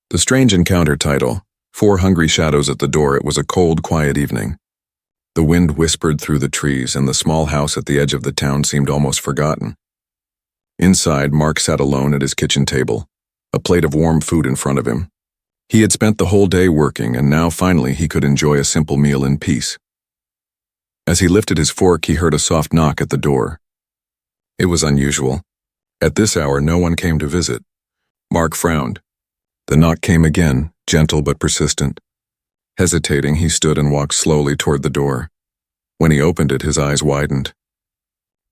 The strange encounter title, Four Hungry Shadows at the Door. It was a cold, quiet evening. The wind whispered through the trees, and the small house at the edge of the town seemed almost forgotten. Inside, Mark sat alone at his kitchen table, a plate of warm food in front of him. He had spent the whole day working, and now finally he could enjoy a simple meal in peace. As he lifted his fork, he heard a soft knock at the door. It was unusual. At this hour, no one came to visit. Mark frowned. The knock came again, gentle but persistent. Hesitating, he stood and walked slowly toward the door. When he opened it, his eyes widened.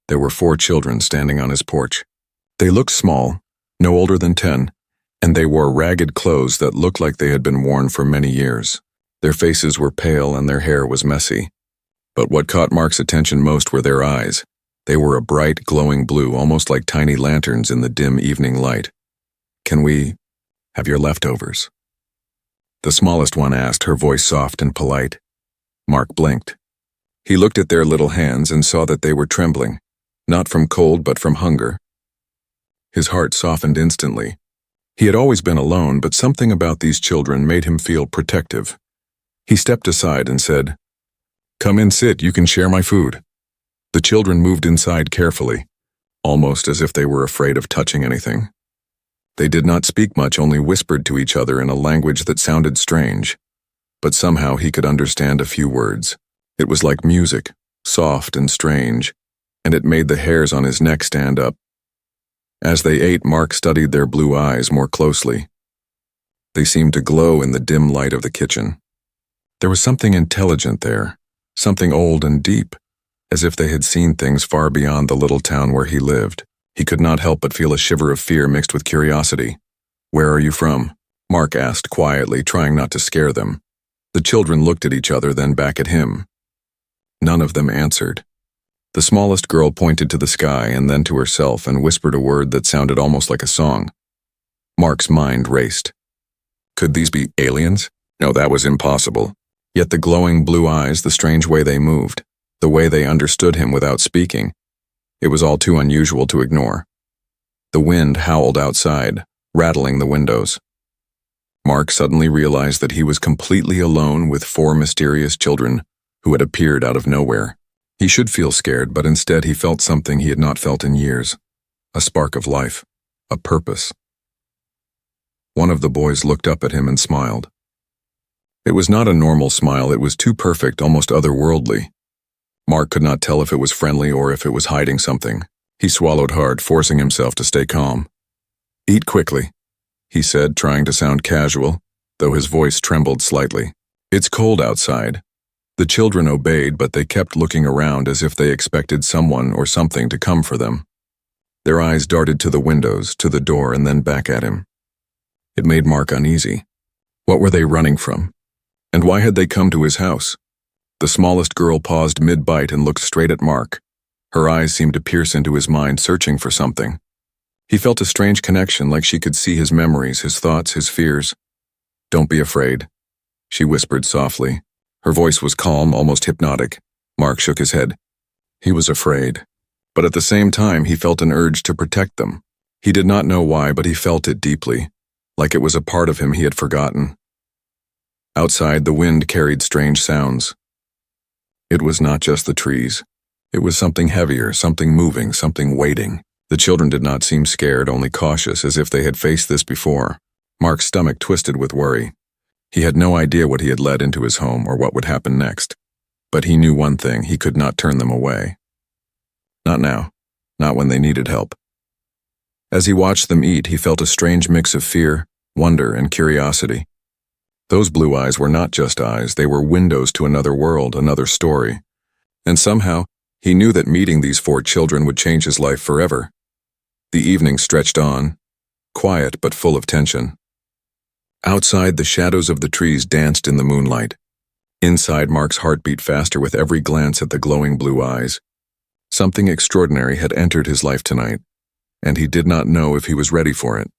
There were 4 children standing on his porch. They looked small, no older than 10, and they wore ragged clothes that looked like they had been worn for many years. Their faces were pale and their hair was messy. But what caught Mark's attention most were their eyes. They were a bright, glowing blue, almost like tiny lanterns in the dim evening light. "Can we have your leftovers?" The smallest one asked, her voice soft and polite. Mark blinked. He looked at their little hands and saw that they were trembling, not from cold but from hunger. His heart softened instantly. He had always been alone, but something about these children made him feel protective. He stepped aside and said, "Come and sit, you can share my food." The children moved inside carefully, almost as if they were afraid of touching anything. They did not speak much, only whispered to each other in a language that sounded strange, but somehow he could understand a few words. It was like music, soft and strange, and it made the hairs on his neck stand up. As they ate, Mark studied their blue eyes more closely. They seemed to glow in the dim light of the kitchen. There was something intelligent there, something old and deep, as if they had seen things far beyond the little town where he lived. He could not help but feel a shiver of fear mixed with curiosity. "Where are you from?" Mark asked quietly, trying not to scare them. The children looked at each other, then back at him. None of them answered. The smallest girl pointed to the sky and then to herself and whispered a word that sounded almost like a song. Mark's mind raced. Could these be aliens? No, that was impossible. Yet the glowing blue eyes, the strange way they moved, the way they understood him without speaking, it was all too unusual to ignore. The wind howled outside, rattling the windows. Mark suddenly realized that he was completely alone with 4 mysterious children who had appeared out of nowhere. He should feel scared, but instead he felt something he had not felt in years. A spark of life, a purpose. One of the boys looked up at him and smiled. It was not a normal smile, it was too perfect, almost otherworldly. Mark could not tell if it was friendly or if it was hiding something. He swallowed hard, forcing himself to stay calm. "Eat quickly," he said, trying to sound casual, though his voice trembled slightly. "It's cold outside." The children obeyed, but they kept looking around as if they expected someone or something to come for them. Their eyes darted to the windows, to the door, and then back at him. It made Mark uneasy. What were they running from? And why had they come to his house? The smallest girl paused mid-bite and looked straight at Mark. Her eyes seemed to pierce into his mind, searching for something. He felt a strange connection, like she could see his memories, his thoughts, his fears. "Don't be afraid," she whispered softly. Her voice was calm, almost hypnotic. Mark shook his head. He was afraid, but at the same time he felt an urge to protect them. He did not know why, but he felt it deeply, like it was a part of him he had forgotten. Outside, the wind carried strange sounds. It was not just the trees. It was something heavier, something moving, something waiting. The children did not seem scared, only cautious, as if they had faced this before. Mark's stomach twisted with worry. He had no idea what he had led into his home or what would happen next. But he knew one thing: he could not turn them away. Not now. Not when they needed help. As he watched them eat, he felt a strange mix of fear, wonder, and curiosity. Those blue eyes were not just eyes, they were windows to another world, another story. And somehow, he knew that meeting these 4 children would change his life forever. The evening stretched on, quiet but full of tension. Outside, the shadows of the trees danced in the moonlight. Inside, Mark's heart beat faster with every glance at the glowing blue eyes. Something extraordinary had entered his life tonight, and he did not know if he was ready for it.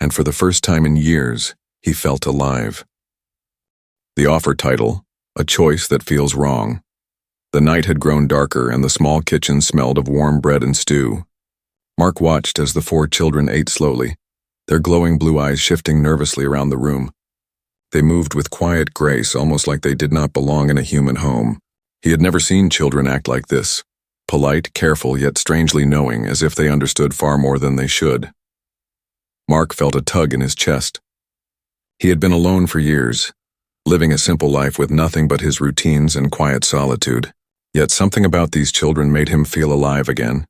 And for the first time in years, he felt alive. The offer title, A Choice That Feels Wrong. The night had grown darker and the small kitchen smelled of warm bread and stew. Mark watched as the 4 children ate slowly, their glowing blue eyes shifting nervously around the room. They moved with quiet grace, almost like they did not belong in a human home. He had never seen children act like this, polite, careful, yet strangely knowing, as if they understood far more than they should. Mark felt a tug in his chest. He had been alone for years, living a simple life with nothing but his routines and quiet solitude. Yet something about these children made him feel alive again.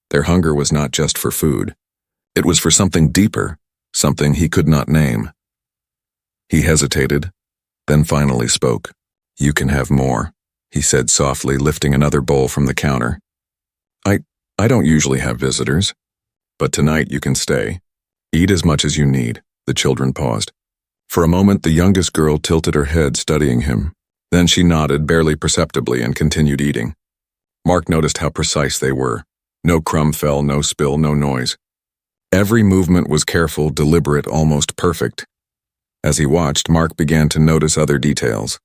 Their hunger was not just for food. It was for something deeper, something he could not name. He hesitated, then finally spoke. "You can have more," he said softly, lifting another bowl from the counter. I don't usually have visitors, but tonight you can stay. Eat as much as you need." The children paused. For a moment, the youngest girl tilted her head, studying him. Then she nodded, barely perceptibly, and continued eating. Mark noticed how precise they were. No crumb fell, no spill, no noise. Every movement was careful, deliberate, almost perfect. As he watched, Mark began to notice other details.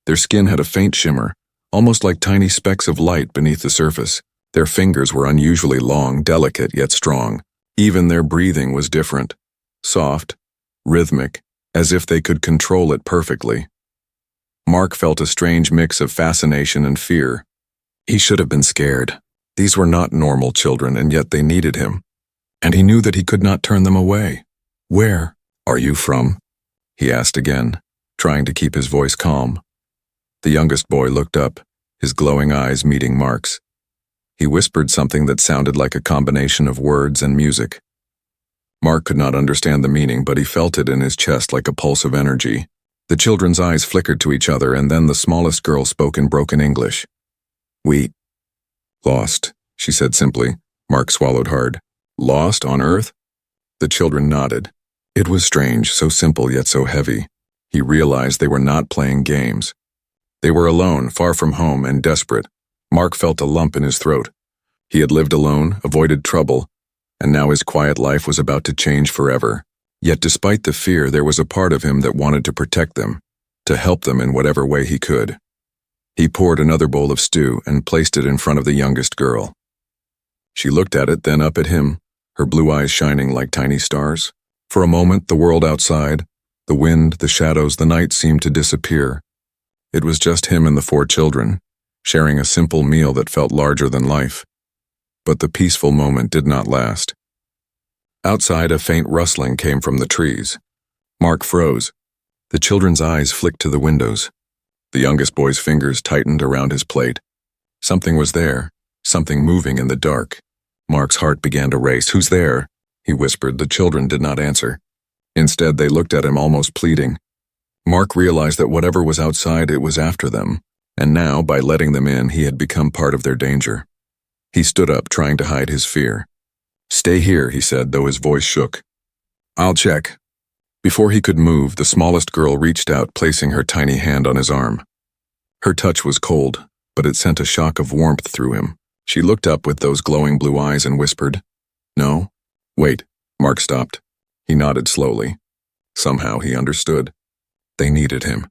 Their skin had a faint shimmer, almost like tiny specks of light beneath the surface. Their fingers were unusually long, delicate, yet strong. Even their breathing was different. Soft, rhythmic, as if they could control it perfectly. Mark felt a strange mix of fascination and fear. He should have been scared. These were not normal children, and yet they needed him. And he knew that he could not turn them away. "Where are you from?" he asked again, trying to keep his voice calm. The youngest boy looked up, his glowing eyes meeting Mark's. He whispered something that sounded like a combination of words and music. Mark could not understand the meaning, but he felt it in his chest like a pulse of energy. The children's eyes flickered to each other, and then the smallest girl spoke in broken English. "We lost," she said simply. Mark swallowed hard. "Lost on Earth?" The children nodded. It was strange, so simple yet so heavy. He realized they were not playing games. They were alone, far from home, and desperate. Mark felt a lump in his throat. He had lived alone, avoided trouble, and now his quiet life was about to change forever. Yet despite the fear, there was a part of him that wanted to protect them, to help them in whatever way he could. He poured another bowl of stew and placed it in front of the youngest girl. She looked at it, then up at him, her blue eyes shining like tiny stars. For a moment, the world outside, the wind, the shadows, the night seemed to disappear. It was just him and the 4 children, sharing a simple meal that felt larger than life. But the peaceful moment did not last. Outside, a faint rustling came from the trees. Mark froze. The children's eyes flicked to the windows. The youngest boy's fingers tightened around his plate. Something was there, something moving in the dark. Mark's heart began to race. "Who's there?" he whispered. The children did not answer. Instead, they looked at him, almost pleading. Mark realized that whatever was outside, it was after them. And now, by letting them in, he had become part of their danger. He stood up, trying to hide his fear. "Stay here," he said, though his voice shook. "I'll check." Before he could move, the smallest girl reached out, placing her tiny hand on his arm. Her touch was cold, but it sent a shock of warmth through him. She looked up with those glowing blue eyes and whispered, "No?" "Wait." Mark stopped. He nodded slowly. Somehow he understood. They needed him.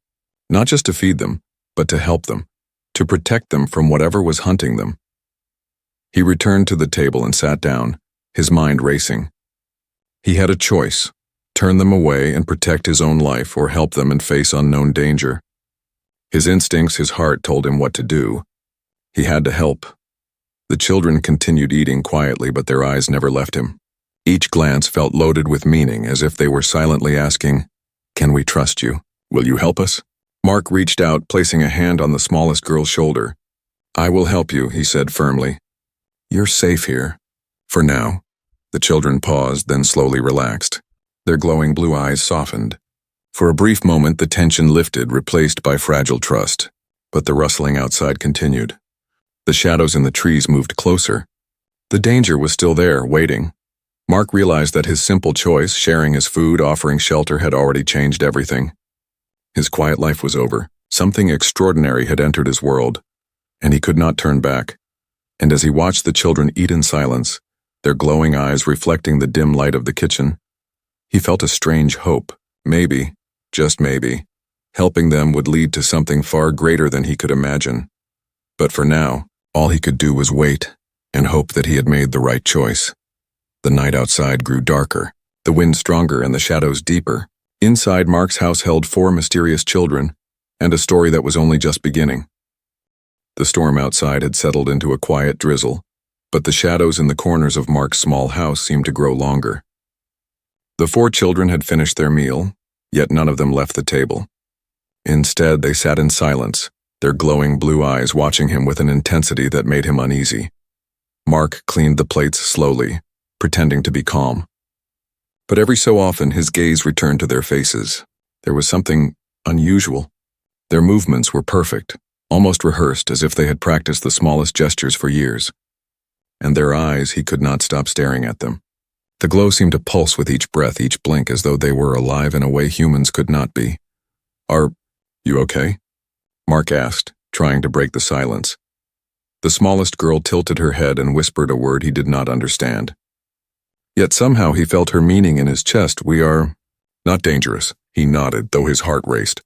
Not just to feed them, but to help them, to protect them from whatever was hunting them. He returned to the table and sat down, his mind racing. He had a choice: turn them away and protect his own life, or help them and face unknown danger. His instincts, his heart told him what to do. He had to help. The children continued eating quietly, but their eyes never left him. Each glance felt loaded with meaning, as if they were silently asking, "Can we trust you? Will you help us?" Mark reached out, placing a hand on the smallest girl's shoulder. "I will help you," he said firmly. "You're safe here. For now." The children paused, then slowly relaxed. Their glowing blue eyes softened. For a brief moment, the tension lifted, replaced by fragile trust. But the rustling outside continued. The shadows in the trees moved closer. The danger was still there, waiting. Mark realized that his simple choice, sharing his food, offering shelter, had already changed everything. His quiet life was over. Something extraordinary had entered his world, and he could not turn back. And as he watched the children eat in silence, their glowing eyes reflecting the dim light of the kitchen, he felt a strange hope. Maybe, just maybe, helping them would lead to something far greater than he could imagine. But for now, all he could do was wait and hope that he had made the right choice. The night outside grew darker. the wind stronger and the shadows deeper. Inside, Mark's house held 4 mysterious children, and a story that was only just beginning. The storm outside had settled into a quiet drizzle, but the shadows in the corners of Mark's small house seemed to grow longer. The 4 children had finished their meal, yet none of them left the table. Instead, they sat in silence, their glowing blue eyes watching him with an intensity that made him uneasy. Mark cleaned the plates slowly, pretending to be calm. But every so often, his gaze returned to their faces. There was something unusual. Their movements were perfect, almost rehearsed as if they had practiced the smallest gestures for years. And their eyes, he could not stop staring at them. The glow seemed to pulse with each breath, each blink, as though they were alive in a way humans could not be. "Are you okay?" Mark asked, trying to break the silence. The smallest girl tilted her head and whispered a word he did not understand. Yet somehow he felt her meaning in his chest. "We are not dangerous," he nodded, though his heart raced.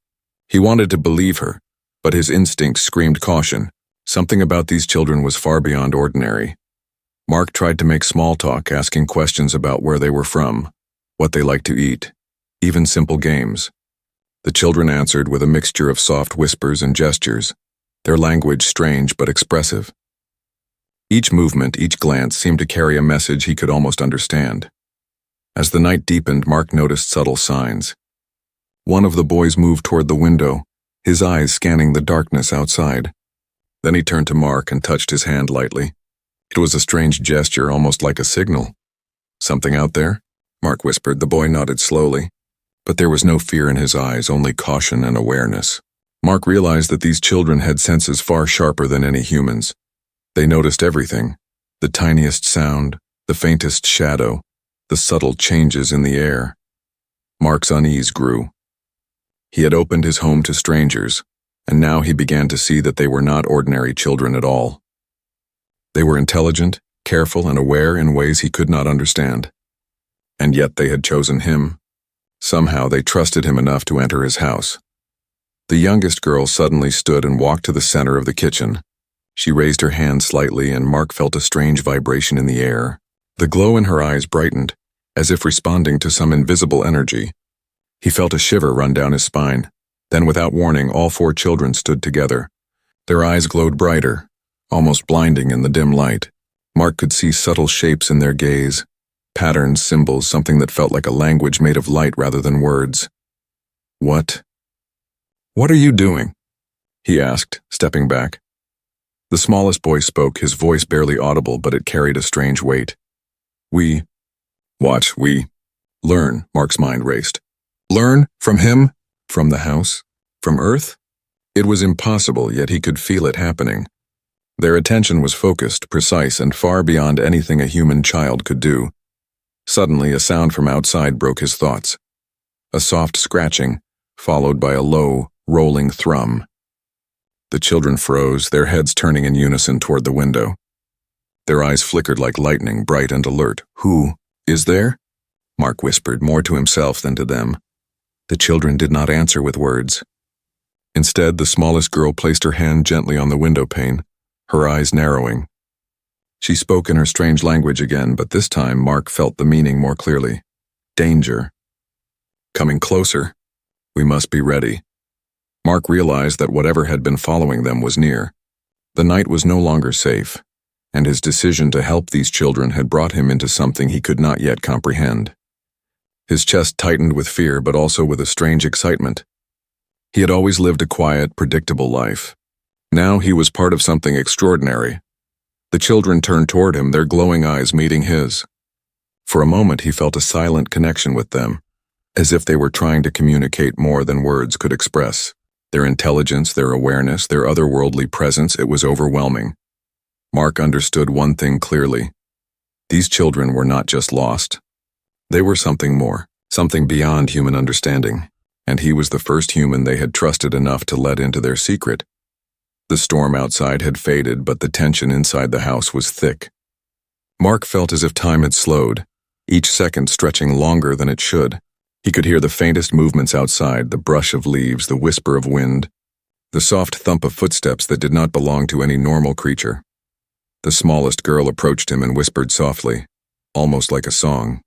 He wanted to believe her, but his instinct screamed caution. Something about these children was far beyond ordinary. Mark tried to make small talk, asking questions about where they were from, what they liked to eat, even simple games. The children answered with a mixture of soft whispers and gestures, their language strange but expressive. Each movement, each glance seemed to carry a message he could almost understand. As the night deepened, Mark noticed subtle signs. One of the boys moved toward the window, his eyes scanning the darkness outside. Then he turned to Mark and touched his hand lightly. It was a strange gesture, almost like a signal. "Something out there?" Mark whispered. The boy nodded slowly, but there was no fear in his eyes, only caution and awareness. Mark realized that these children had senses far sharper than any humans. They noticed everything, the tiniest sound, the faintest shadow, the subtle changes in the air. Mark's unease grew. He had opened his home to strangers, and now he began to see that they were not ordinary children at all. They were intelligent, careful, and aware in ways he could not understand. And yet they had chosen him. Somehow they trusted him enough to enter his house. The youngest girl suddenly stood and walked to the center of the kitchen. She raised her hand slightly, and Mark felt a strange vibration in the air. The glow in her eyes brightened, as if responding to some invisible energy. He felt a shiver run down his spine. Then, without warning, all 4 children stood together. Their eyes glowed brighter, almost blinding in the dim light. Mark could see subtle shapes in their gaze, patterns, symbols, something that felt like a language made of light rather than words. What are you doing?" he asked, stepping back. The smallest boy spoke, his voice barely audible, but it carried a strange weight. We learn," Mark's mind raced. Learn from him? From the house? From Earth? It was impossible, yet he could feel it happening. Their attention was focused, precise, and far beyond anything a human child could do. Suddenly, a sound from outside broke his thoughts. A soft scratching, followed by a low, rolling thrum. The children froze, their heads turning in unison toward the window. Their eyes flickered like lightning, bright and alert. "Who is there?" Mark whispered, more to himself than to them. The children did not answer with words. Instead, the smallest girl placed her hand gently on the window pane, her eyes narrowing. She spoke in her strange language again, but this time Mark felt the meaning more clearly. Danger. Coming closer. We must be ready. Mark realized that whatever had been following them was near. The night was no longer safe, and his decision to help these children had brought him into something he could not yet comprehend. His chest tightened with fear, but also with a strange excitement. He had always lived a quiet, predictable life. Now he was part of something extraordinary. The children turned toward him, their glowing eyes meeting his. For a moment he felt a silent connection with them, as if they were trying to communicate more than words could express. Their intelligence, their awareness, their otherworldly presence, it was overwhelming. Mark understood one thing clearly. These children were not just lost. They were something more, something beyond human understanding, and he was the first human they had trusted enough to let into their secret. The storm outside had faded, but the tension inside the house was thick. Mark felt as if time had slowed, each second stretching longer than it should. He could hear the faintest movements outside, the brush of leaves, the whisper of wind, the soft thump of footsteps that did not belong to any normal creature. The smallest girl approached him and whispered softly, almost like a song.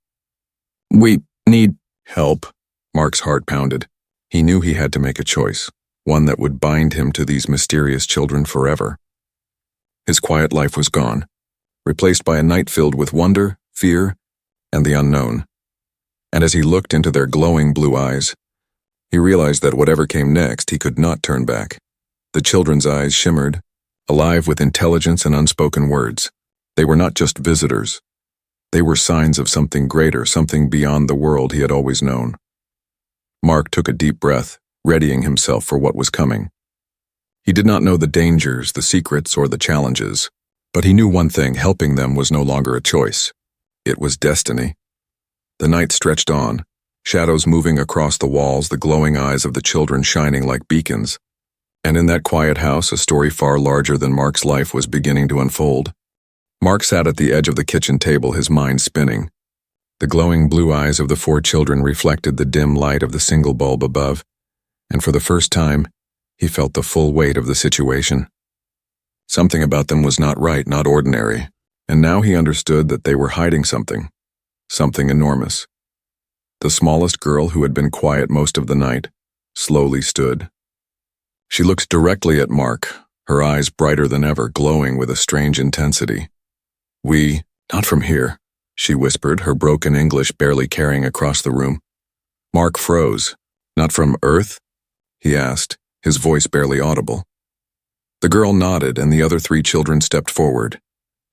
We need help. Mark's heart pounded. He knew he had to make a choice, one that would bind him to these mysterious children forever. His quiet life was gone, replaced by a night filled with wonder, fear, and the unknown. And as he looked into their glowing blue eyes, he realized that whatever came next, he could not turn back. The children's eyes shimmered, alive with intelligence and unspoken words. They were not just visitors. They were signs of something greater, something beyond the world he had always known. Mark took a deep breath, readying himself for what was coming. He did not know the dangers, the secrets, or the challenges, but he knew one thing: helping them was no longer a choice. It was destiny. The night stretched on, shadows moving across the walls, the glowing eyes of the children shining like beacons. And in that quiet house, a story far larger than Mark's life was beginning to unfold. Mark sat at the edge of the kitchen table, his mind spinning. The glowing blue eyes of the 4 children reflected the dim light of the single bulb above, and for the first time, he felt the full weight of the situation. Something about them was not right, not ordinary, and now he understood that they were hiding something enormous. The smallest girl, who had been quiet most of the night, slowly stood. She looked directly at Mark, her eyes brighter than ever, glowing with a strange intensity. Not from here," she whispered, her broken English barely carrying across the room. Mark froze. "Not from Earth?" he asked, his voice barely audible. The girl nodded, and the other 3 children stepped forward,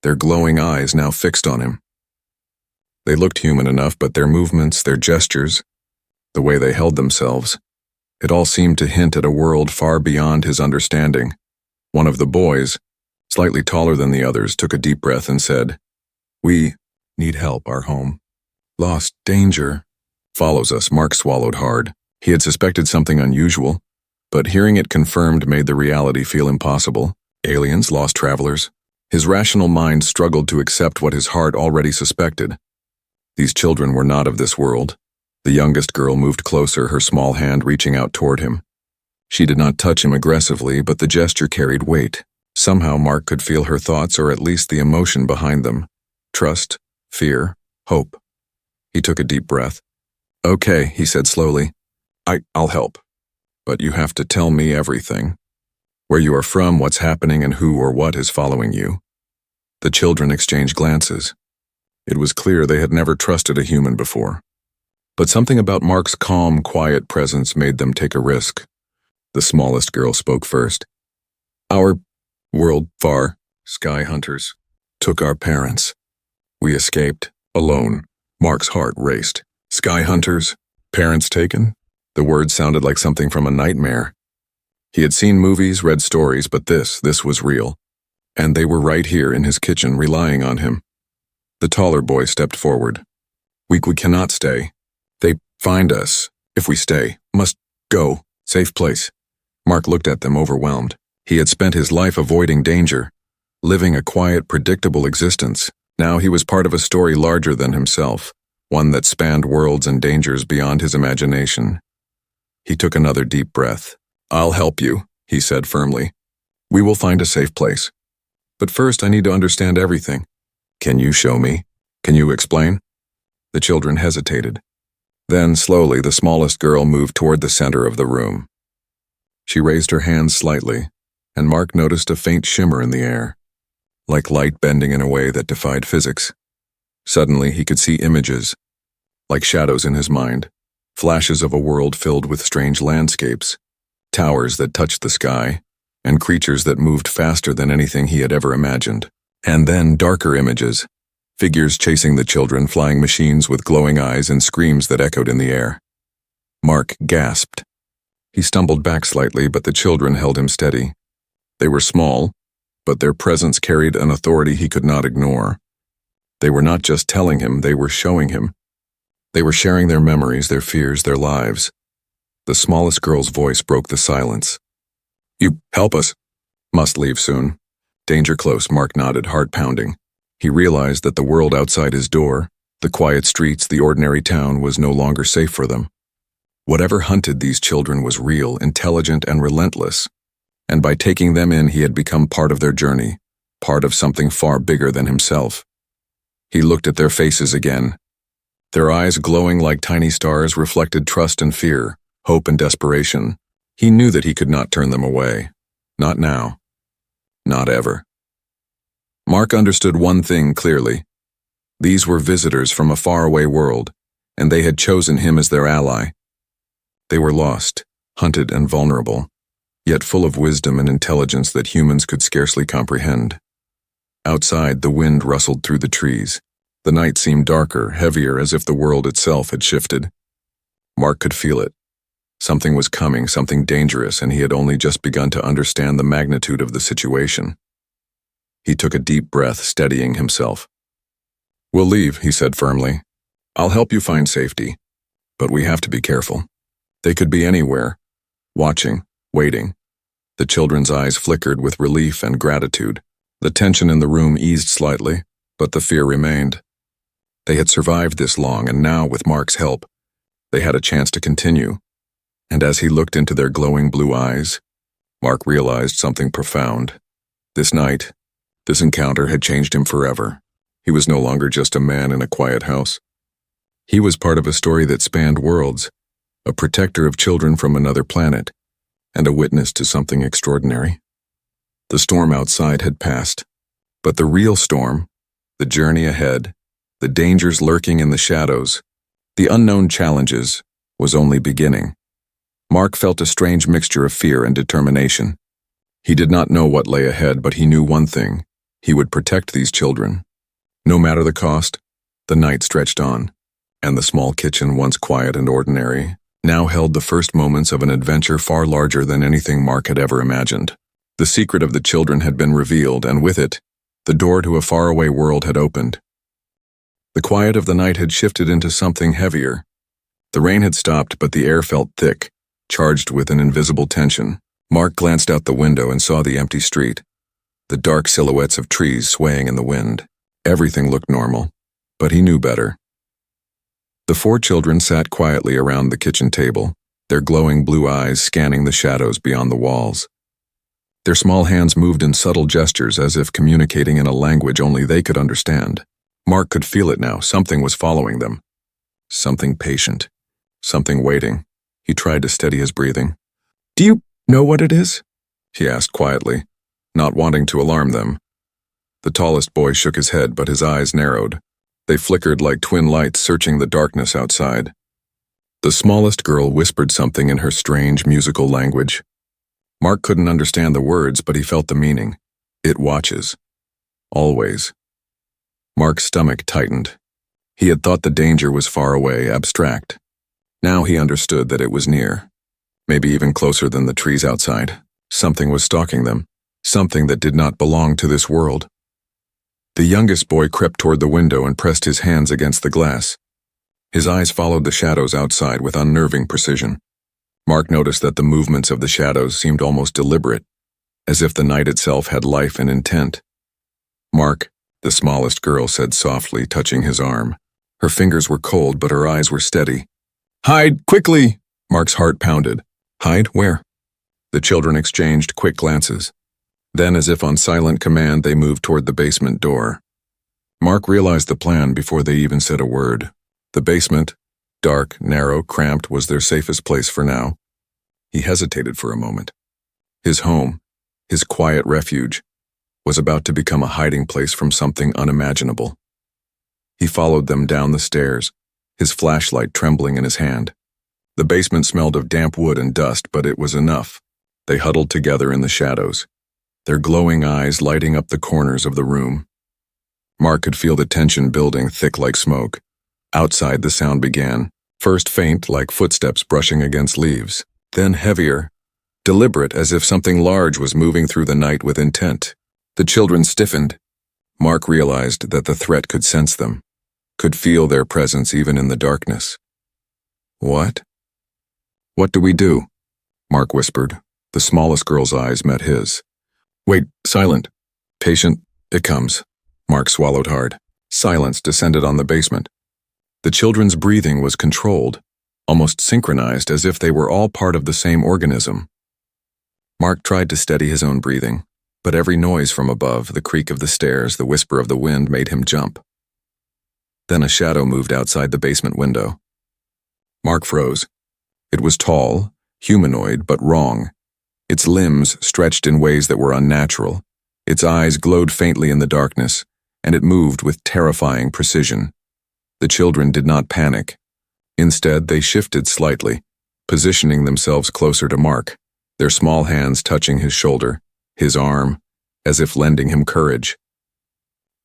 their glowing eyes now fixed on him. They looked human enough, but their movements, their gestures, the way they held themselves, it all seemed to hint at a world far beyond his understanding. One of the boys, slightly taller than the others, took a deep breath and said, "We need help. Our home. Lost. Danger. Follows us." Mark swallowed hard. He had suspected something unusual, but hearing it confirmed made the reality feel impossible. Aliens, lost travelers. His rational mind struggled to accept what his heart already suspected. These children were not of this world. The youngest girl moved closer, her small hand reaching out toward him. She did not touch him aggressively, but the gesture carried weight. Somehow Mark could feel her thoughts, or at least the emotion behind them. Trust, fear, hope. He took a deep breath. "Okay," he said slowly. I'll help. But you have to tell me everything. Where you are from, what's happening, and who or what is following you." The children exchanged glances. It was clear they had never trusted a human before. But something about Mark's calm, quiet presence made them take a risk. The smallest girl spoke first. "Our world, far, sky hunters, took our parents. We escaped, alone." Mark's heart raced. Sky hunters? Parents taken? The words sounded like something from a nightmare. He had seen movies, read stories, but this was real. And they were right here in his kitchen, relying on him. The taller boy stepped forward. We cannot stay. They find us. If we stay, must go. Safe place." Mark looked at them, overwhelmed. He had spent his life avoiding danger, living a quiet, predictable existence. Now he was part of a story larger than himself, one that spanned worlds and dangers beyond his imagination. He took another deep breath. "I'll help you," he said firmly. "We will find a safe place. But first I need to understand everything. Can you show me? Can you explain?" The children hesitated. Then, slowly, the smallest girl moved toward the center of the room. She raised her hands slightly, and Mark noticed a faint shimmer in the air, like light bending in a way that defied physics. Suddenly, he could see images, like shadows in his mind, flashes of a world filled with strange landscapes, towers that touched the sky, and creatures that moved faster than anything he had ever imagined. And then darker images, figures chasing the children, flying machines with glowing eyes, and screams that echoed in the air. Mark gasped. He stumbled back slightly, but the children held him steady. They were small, but their presence carried an authority he could not ignore. They were not just telling him, they were showing him. They were sharing their memories, their fears, their lives. The smallest girl's voice broke the silence. "You help us." "Must leave soon. Danger close," Mark nodded, heart pounding. He realized that the world outside his door, the quiet streets, the ordinary town, was no longer safe for them. Whatever hunted these children was real, intelligent, and relentless. And by taking them in, he had become part of their journey, part of something far bigger than himself. He looked at their faces again. Their eyes glowing like tiny stars reflected trust and fear, hope and desperation. He knew that he could not turn them away. Not now. Not ever. Mark understood one thing clearly. These were visitors from a faraway world, and they had chosen him as their ally. They were lost, hunted and vulnerable, yet full of wisdom and intelligence that humans could scarcely comprehend. Outside, the wind rustled through the trees. The night seemed darker, heavier, as if the world itself had shifted. Mark could feel it. Something was coming, something dangerous, and he had only just begun to understand the magnitude of the situation. He took a deep breath, steadying himself. "We'll leave," he said firmly. "I'll help you find safety. But we have to be careful. They could be anywhere, watching, waiting." The children's eyes flickered with relief and gratitude. The tension in the room eased slightly, but the fear remained. They had survived this long, and now, with Mark's help, they had a chance to continue. And as he looked into their glowing blue eyes, Mark realized something profound. This night, this encounter had changed him forever. He was no longer just a man in a quiet house. He was part of a story that spanned worlds, a protector of children from another planet, and a witness to something extraordinary. The storm outside had passed, but the real storm, the journey ahead, the dangers lurking in the shadows, the unknown challenges, was only beginning. Mark felt a strange mixture of fear and determination. He did not know what lay ahead, but he knew one thing: he would protect these children. No matter the cost. The night stretched on, and the small kitchen, once quiet and ordinary, now held the first moments of an adventure far larger than anything Mark had ever imagined. The secret of the children had been revealed, and with it, the door to a faraway world had opened. The quiet of the night had shifted into something heavier. The rain had stopped, but the air felt thick, charged with an invisible tension. Mark glanced out the window and saw the empty street, the dark silhouettes of trees swaying in the wind. Everything looked normal, but he knew better. The 4 children sat quietly around the kitchen table, their glowing blue eyes scanning the shadows beyond the walls. Their small hands moved in subtle gestures as if communicating in a language only they could understand. Mark could feel it now. Something was following them. Something patient. Something waiting. He tried to steady his breathing. "Do you know what it is?" he asked quietly, not wanting to alarm them. The tallest boy shook his head, but his eyes narrowed. They flickered like twin lights searching the darkness outside. The smallest girl whispered something in her strange musical language. Mark couldn't understand the words, but he felt the meaning. It watches. Always. Mark's stomach tightened. He had thought the danger was far away, abstract. Now he understood that it was near. Maybe even closer than the trees outside. Something was stalking them. Something that did not belong to this world. The youngest boy crept toward the window and pressed his hands against the glass. His eyes followed the shadows outside with unnerving precision. Mark noticed that the movements of the shadows seemed almost deliberate, as if the night itself had life and intent. "Mark," the smallest girl said softly, touching his arm. Her fingers were cold, but her eyes were steady. "Hide, quickly!" Mark's heart pounded. "Hide? Where?" The children exchanged quick glances. Then, as if on silent command, they moved toward the basement door. Mark realized the plan before they even said a word. The basement, dark, narrow, cramped, was their safest place for now. He hesitated for a moment. His home, his quiet refuge, was about to become a hiding place from something unimaginable. He followed them down the stairs, his flashlight trembling in his hand. The basement smelled of damp wood and dust, but it was enough. They huddled together in the shadows, their glowing eyes lighting up the corners of the room. Mark could feel the tension building, thick like smoke. Outside, the sound began, first faint, like footsteps brushing against leaves, then heavier, deliberate, as if something large was moving through the night with intent. The children stiffened. Mark realized that the threat could sense them, could feel their presence even in the darkness. "What? What do we do?" Mark whispered. The smallest girl's eyes met his. "Wait, silent. Patient, it comes." Mark swallowed hard. Silence descended on the basement. The children's breathing was controlled, almost synchronized, as if they were all part of the same organism. Mark tried to steady his own breathing, but every noise from above, the creak of the stairs, the whisper of the wind, made him jump. Then a shadow moved outside the basement window. Mark froze. It was tall, humanoid, but wrong. Its limbs stretched in ways that were unnatural. Its eyes glowed faintly in the darkness, and it moved with terrifying precision. The children did not panic. Instead, they shifted slightly, positioning themselves closer to Mark, their small hands touching his shoulder, his arm, as if lending him courage.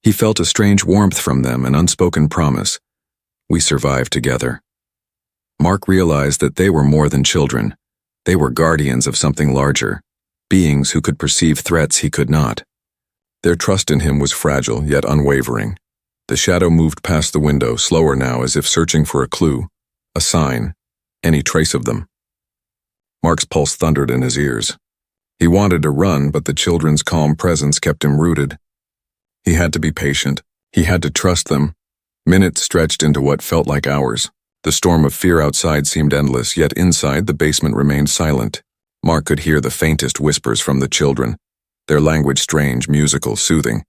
He felt a strange warmth from them, an unspoken promise. We survived together. Mark realized that they were more than children. They were guardians of something larger, beings who could perceive threats he could not. Their trust in him was fragile, yet unwavering. The shadow moved past the window, slower now, as if searching for a clue, a sign, any trace of them. Mark's pulse thundered in his ears. He wanted to run, but the children's calm presence kept him rooted. He had to be patient. He had to trust them. Minutes stretched into what felt like hours. The storm of fear outside seemed endless, yet inside the basement remained silent. Mark could hear the faintest whispers from the children, their language strange, musical, soothing.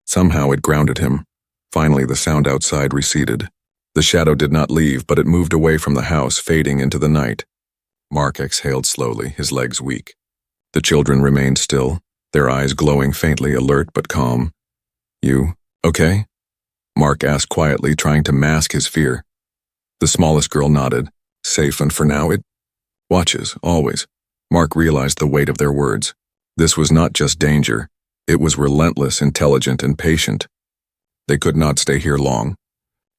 Somehow it grounded him. Finally, the sound outside receded. The shadow did not leave, but it moved away from the house, fading into the night. Mark exhaled slowly, his legs weak. The children remained still, their eyes glowing faintly, alert but calm. "You okay?" Mark asked quietly, trying to mask his fear. The smallest girl nodded. "Safe, and for now it watches, always." Mark realized the weight of their words. This was not just danger. It was relentless, intelligent, and patient. They could not stay here long.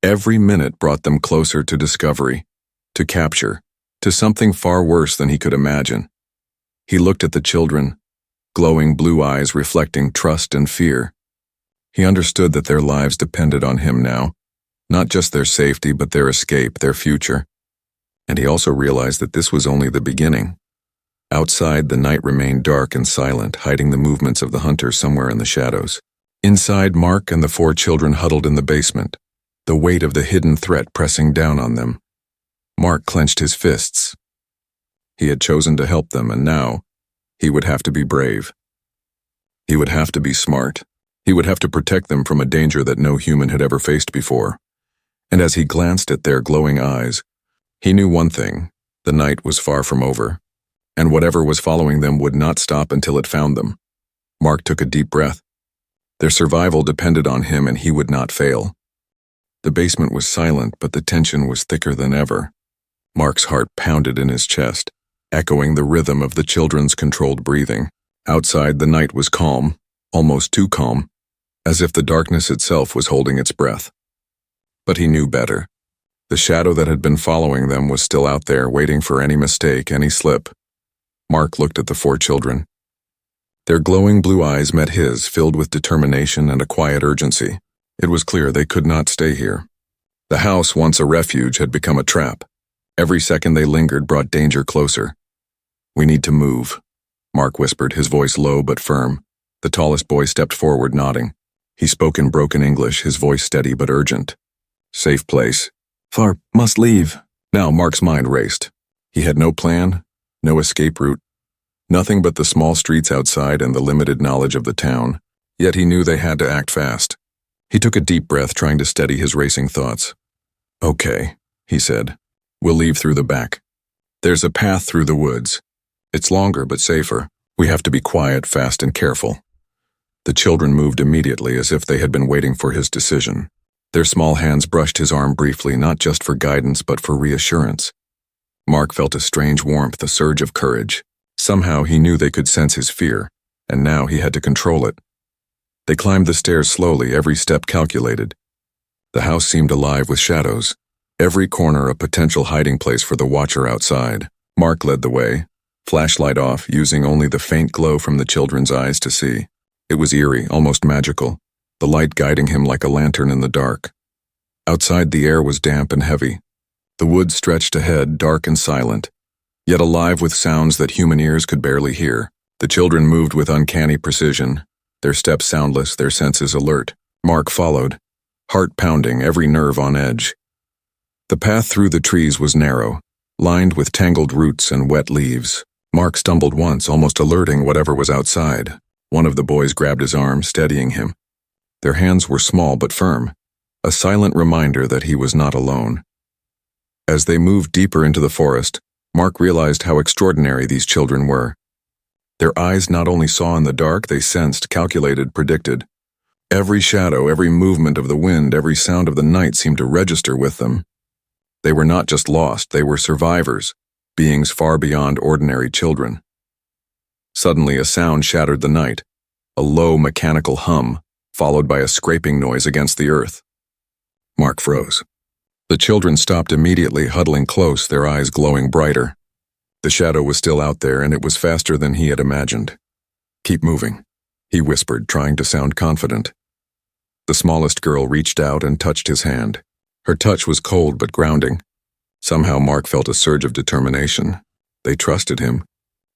Every minute brought them closer to discovery, to capture, to something far worse than he could imagine. He looked at the children, glowing blue eyes reflecting trust and fear. He understood that their lives depended on him now, not just their safety, but their escape, their future. And he also realized that this was only the beginning. Outside, the night remained dark and silent, hiding the movements of the hunter somewhere in the shadows. Inside, Mark and the 4 children huddled in the basement, the weight of the hidden threat pressing down on them. Mark clenched his fists. He had chosen to help them, and now he would have to be brave. He would have to be smart. He would have to protect them from a danger that no human had ever faced before. And as he glanced at their glowing eyes, he knew one thing: the night was far from over, and whatever was following them would not stop until it found them. Mark took a deep breath. Their survival depended on him, and he would not fail. The basement was silent, but the tension was thicker than ever. Mark's heart pounded in his chest, echoing the rhythm of the children's controlled breathing. Outside, the night was calm, almost too calm, as if the darkness itself was holding its breath. But he knew better. The shadow that had been following them was still out there, waiting for any mistake, any slip. Mark looked at the 4 children. Their glowing blue eyes met his, filled with determination and a quiet urgency. It was clear they could not stay here. The house, once a refuge, had become a trap. Every second they lingered brought danger closer. "We need to move," Mark whispered, his voice low but firm. The tallest boy stepped forward, nodding. He spoke in broken English, his voice steady but urgent. "Safe place. Far, must leave." Now Mark's mind raced. He had no plan, no escape route, nothing but the small streets outside and the limited knowledge of the town. Yet he knew they had to act fast. He took a deep breath, trying to steady his racing thoughts. "Okay," he said. "We'll leave through the back. There's a path through the woods. It's longer but safer. We have to be quiet, fast, and careful." The children moved immediately, as if they had been waiting for his decision. Their small hands brushed his arm briefly, not just for guidance but for reassurance. Mark felt a strange warmth, a surge of courage. Somehow he knew they could sense his fear, and now he had to control it. They climbed the stairs slowly, every step calculated. The house seemed alive with shadows, every corner a potential hiding place for the watcher outside. Mark led the way, flashlight off, using only the faint glow from the children's eyes to see. It was eerie, almost magical, the light guiding him like a lantern in the dark. Outside, the air was damp and heavy. The woods stretched ahead, dark and silent, yet alive with sounds that human ears could barely hear. The children moved with uncanny precision, their steps soundless, their senses alert. Mark followed, heart pounding, every nerve on edge. The path through the trees was narrow, lined with tangled roots and wet leaves. Mark stumbled once, almost alerting whatever was outside. One of the boys grabbed his arm, steadying him. Their hands were small but firm, a silent reminder that he was not alone. As they moved deeper into the forest, Mark realized how extraordinary these children were. Their eyes not only saw in the dark, they sensed, calculated, predicted. Every shadow, every movement of the wind, every sound of the night seemed to register with them. They were not just lost, they were survivors, beings far beyond ordinary children. Suddenly a sound shattered the night, a low mechanical hum, followed by a scraping noise against the earth. Mark froze. The children stopped immediately, huddling close, their eyes glowing brighter. The shadow was still out there, and it was faster than he had imagined. "Keep moving," he whispered, trying to sound confident. The smallest girl reached out and touched his hand. Her touch was cold but grounding. Somehow Mark felt a surge of determination. They trusted him.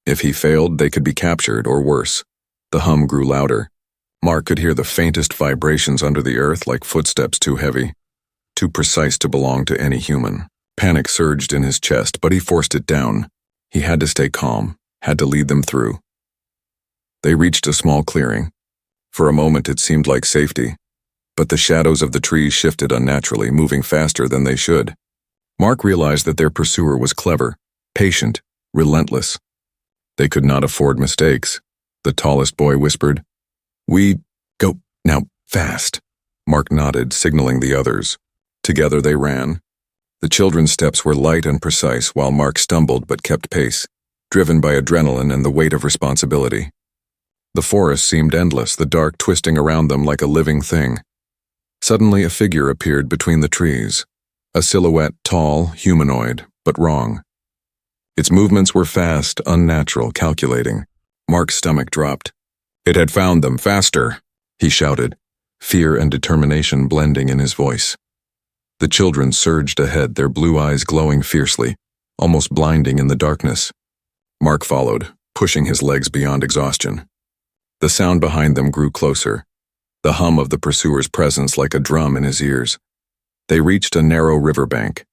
If he failed, they could be captured, or worse. The hum grew louder. Mark could hear the faintest vibrations under the earth, like footsteps too heavy, too precise to belong to any human. Panic surged in his chest, but he forced it down. He had to stay calm, had to lead them through. They reached a small clearing. For a moment it seemed like safety, but the shadows of the trees shifted unnaturally, moving faster than they should. Mark realized that their pursuer was clever, patient, relentless. They could not afford mistakes. The tallest boy whispered, "We go now, fast." Mark nodded, signaling the others. Together they ran. The children's steps were light and precise, while Mark stumbled but kept pace, driven by adrenaline and the weight of responsibility. The forest seemed endless, the dark twisting around them like a living thing. Suddenly a figure appeared between the trees, a silhouette, tall, humanoid, but wrong. Its movements were fast, unnatural, calculating. Mark's stomach dropped. It had found them. "Faster," he shouted, fear and determination blending in his voice. The children surged ahead, their blue eyes glowing fiercely, almost blinding in the darkness. Mark followed, pushing his legs beyond exhaustion. The sound behind them grew closer, the hum of the pursuer's presence like a drum in his ears. They reached a narrow riverbank.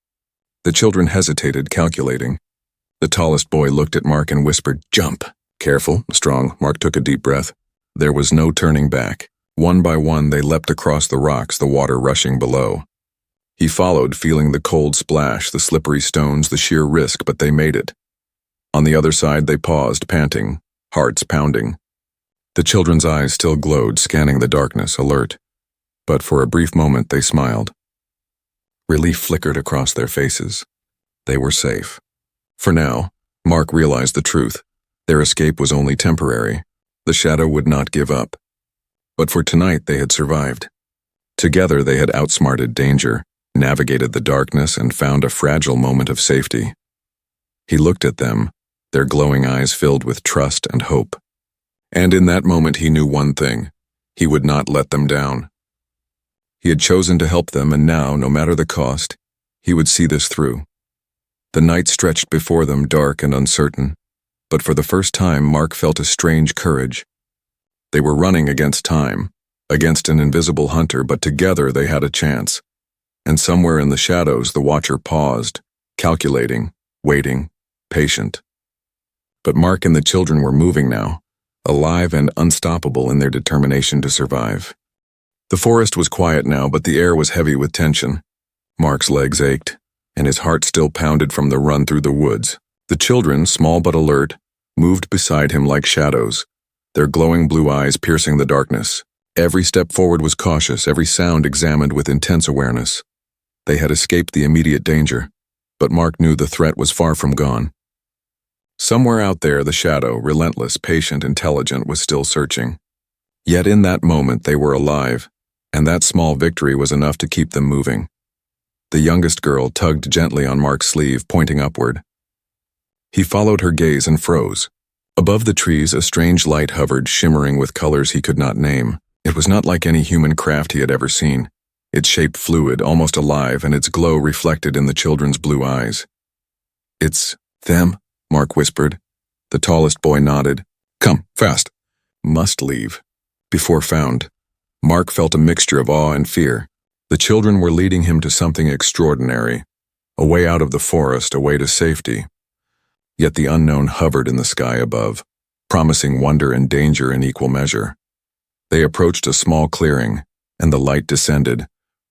The children hesitated, calculating. The tallest boy looked at Mark and whispered, "Jump." "Careful, strong." Mark took a deep breath. There was no turning back. One by one they leapt across the rocks, the water rushing below. He followed, feeling the cold splash, the slippery stones, the sheer risk, but they made it. On the other side they paused, panting, hearts pounding. The children's eyes still glowed, scanning the darkness, alert. But for a brief moment they smiled. Relief flickered across their faces. They were safe. For now, Mark realized the truth. Their escape was only temporary. The shadow would not give up. But for tonight they had survived. Together they had outsmarted danger, navigated the darkness, and found a fragile moment of safety. He looked at them, their glowing eyes filled with trust and hope. And in that moment he knew one thing: he would not let them down. He had chosen to help them, and now, no matter the cost, he would see this through. The night stretched before them, dark and uncertain, but for the first time Mark felt a strange courage. They were running against time, against an invisible hunter, but together they had a chance. And somewhere in the shadows the watcher paused, calculating, waiting, patient. But Mark and the children were moving now, alive and unstoppable in their determination to survive. The forest was quiet now, but the air was heavy with tension. Mark's legs ached, and his heart still pounded from the run through the woods. The children, small but alert, moved beside him like shadows, their glowing blue eyes piercing the darkness. Every step forward was cautious, every sound examined with intense awareness. They had escaped the immediate danger, but Mark knew the threat was far from gone. Somewhere out there, the shadow, relentless, patient, intelligent, was still searching. Yet in that moment they were alive, and that small victory was enough to keep them moving. The youngest girl tugged gently on Mark's sleeve, pointing upward. He followed her gaze and froze. Above the trees, a strange light hovered, shimmering with colors he could not name. It was not like any human craft he had ever seen. Its shape fluid, almost alive, and its glow reflected in the children's blue eyes. "It's them," Mark whispered. The tallest boy nodded. "Come, fast." Must leave. Before found. Mark felt a mixture of awe and fear. The children were leading him to something extraordinary, a way out of the forest, a way to safety. Yet the unknown hovered in the sky above, promising wonder and danger in equal measure. They approached a small clearing, and the light descended,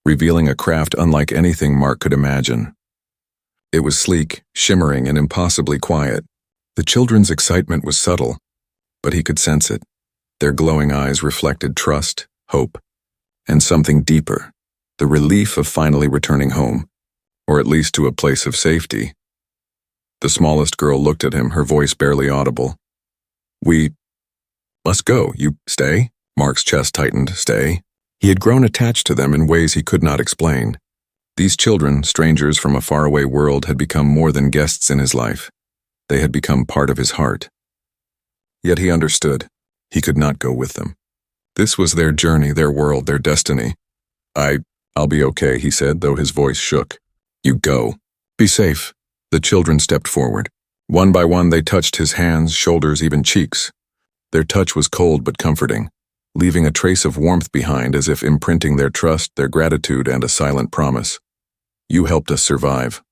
revealing a craft unlike anything Mark could imagine. It was sleek, shimmering, and impossibly quiet. The children's excitement was subtle, but he could sense it. Their glowing eyes reflected trust, hope, and something deeper, the relief of finally returning home, or at least to a place of safety. The smallest girl looked at him, her voice barely audible. "We must go. You stay?" Mark's chest tightened. Stay? He had grown attached to them in ways he could not explain. These children, strangers from a faraway world, had become more than guests in his life. They had become part of his heart. Yet he understood. He could not go with them. This was their journey, their world, their destiny. I'll be okay, he said, though his voice shook. You go. Be safe. The children stepped forward. One by one they touched his hands, shoulders, even cheeks. Their touch was cold but comforting, leaving a trace of warmth behind as if imprinting their trust, their gratitude, and a silent promise. You helped us survive.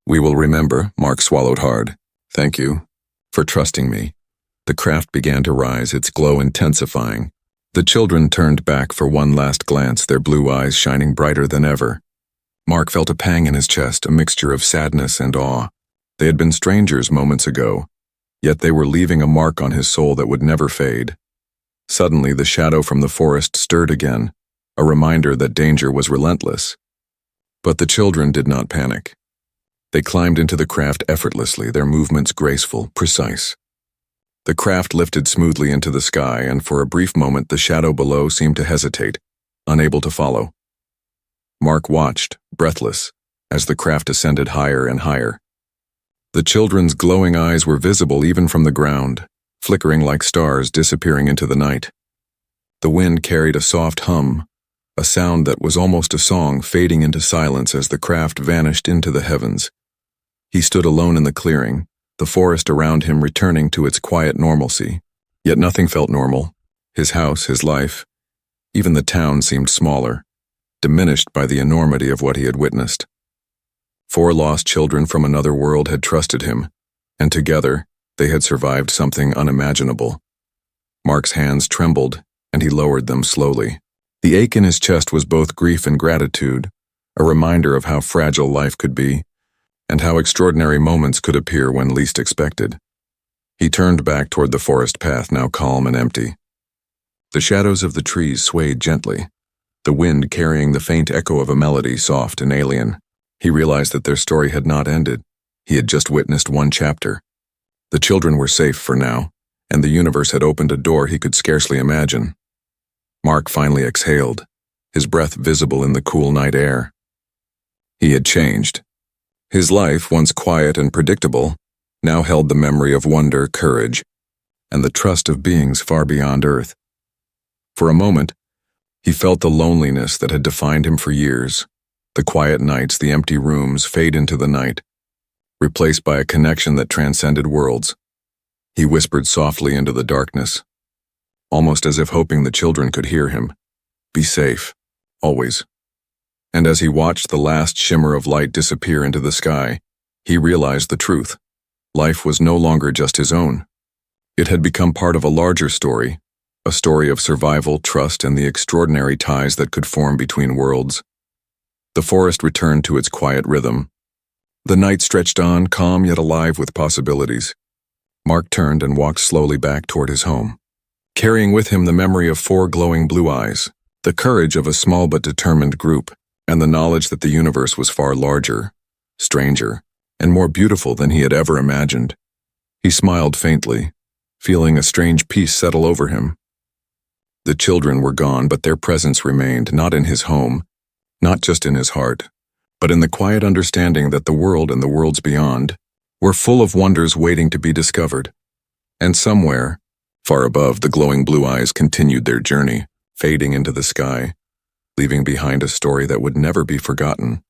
We will remember, Mark swallowed hard. Thank you for trusting me. The craft began to rise, its glow intensifying. The children turned back for one last glance, their blue eyes shining brighter than ever. Mark felt a pang in his chest, a mixture of sadness and awe. They had been strangers moments ago, yet they were leaving a mark on his soul that would never fade. Suddenly, the shadow from the forest stirred again, a reminder that danger was relentless. But the children did not panic. They climbed into the craft effortlessly, their movements graceful, precise. The craft lifted smoothly into the sky, and for a brief moment the shadow below seemed to hesitate, unable to follow. Mark watched, breathless, as the craft ascended higher and higher. The children's glowing eyes were visible even from the ground, flickering like stars disappearing into the night. The wind carried a soft hum, a sound that was almost a song fading into silence as the craft vanished into the heavens. He stood alone in the clearing, the forest around him returning to its quiet normalcy. Yet nothing felt normal. His house, his life, even the town seemed smaller, diminished by the enormity of what he had witnessed. 4 lost children from another world had trusted him, and together they had survived something unimaginable. Mark's hands trembled, and he lowered them slowly. The ache in his chest was both grief and gratitude, a reminder of how fragile life could be, and how extraordinary moments could appear when least expected. He turned back toward the forest path, now calm and empty. The shadows of the trees swayed gently, the wind carrying the faint echo of a melody, soft and alien. He realized that their story had not ended. He had just witnessed one chapter. The children were safe for now, and the universe had opened a door he could scarcely imagine. Mark finally exhaled, his breath visible in the cool night air. He had changed. His life, once quiet and predictable, now held the memory of wonder, courage, and the trust of beings far beyond Earth. For a moment, he felt the loneliness that had defined him for years. The quiet nights, the empty rooms fade into the night, replaced by a connection that transcended worlds. He whispered softly into the darkness, almost as if hoping the children could hear him. Be safe, always. And as he watched the last shimmer of light disappear into the sky, he realized the truth. Life was no longer just his own. It had become part of a larger story, a story of survival, trust, and the extraordinary ties that could form between worlds. The forest returned to its quiet rhythm. The night stretched on, calm yet alive with possibilities. Mark turned and walked slowly back toward his home, carrying with him the memory of 4 glowing blue eyes, the courage of a small but determined group, and the knowledge that the universe was far larger, stranger, and more beautiful than he had ever imagined. He smiled faintly, feeling a strange peace settle over him. The children were gone, but their presence remained, not in his home, not just in his heart, but in the quiet understanding that the world and the worlds beyond were full of wonders waiting to be discovered. And somewhere, far above, the glowing blue eyes continued their journey, fading into the sky, leaving behind a story that would never be forgotten.